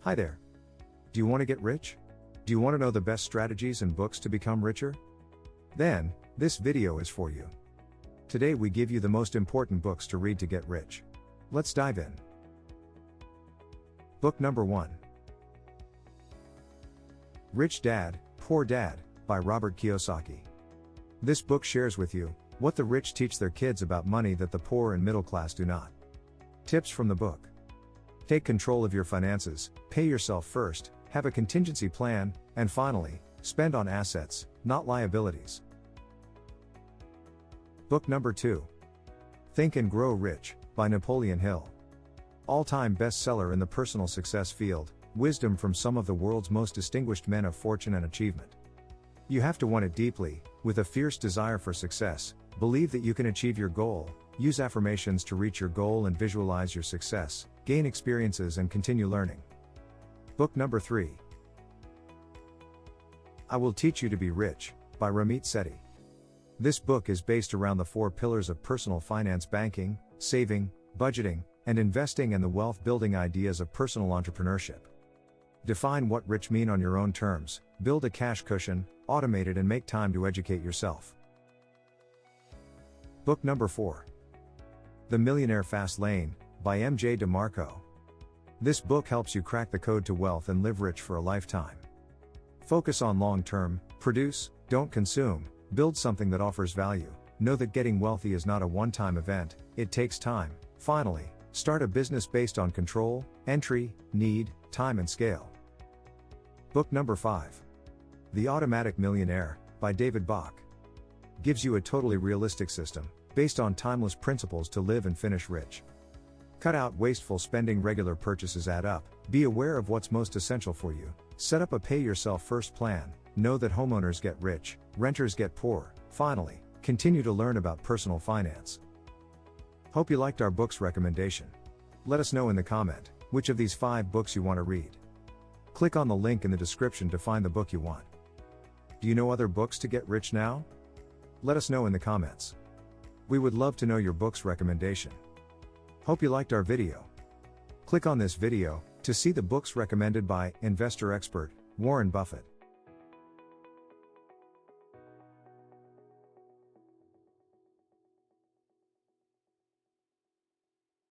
Hi there. Do you want to get rich? Do you want to know the best strategies and books to become richer? Then, this video is for you. Today we give you the most important books to read to get rich. Let's dive in. Book number 1. Rich Dad, Poor Dad, by Robert Kiyosaki. This book shares with you what the rich teach their kids about money that the poor and middle class do not. Tips from the book. Take control of your finances, pay yourself first, have a contingency plan, and finally, spend on assets, not liabilities. Book number 2. Think and Grow Rich, by Napoleon Hill. All-time bestseller in the personal success field, wisdom from some of the world's most distinguished men of fortune and achievement. You have to want it deeply, with a fierce desire for success, believe that you can achieve your goal, use affirmations to reach your goal and visualize your success, gain experiences and continue learning. Book number 3. I Will Teach You to Be Rich, by Ramit Sethi. This book is based around the 4 pillars of personal finance: banking, saving, budgeting, and investing, and the wealth-building ideas of personal entrepreneurship. Define what rich mean on your own terms, build a cash cushion, automate it, and make time to educate yourself. Book number 4. The Millionaire Fastlane, by M.J. DeMarco. This book helps you crack the code to wealth and live rich for a lifetime. Focus on long-term, produce, don't consume, build something that offers value, know that getting wealthy is not a one-time event, it takes time. Finally, start a business based on control, entry, need, time and scale. Book number 5. The Automatic Millionaire, by David Bach. Gives you a totally realistic system, based on timeless principles to live and finish rich. Cut out wasteful spending, regular purchases add up, be aware of what's most essential for you, set up a pay-yourself-first plan, know that homeowners get rich, renters get poor, finally, continue to learn about personal finance. Hope you liked our book's recommendation. Let us know in the comment, which of these 5 books you want to read. Click on the link in the description to find the book you want. Do you know other books to get rich now? Let us know in the comments. We would love to know your book's recommendation. Hope you liked our video. Click on this video to see the books recommended by investor expert Warren Buffett.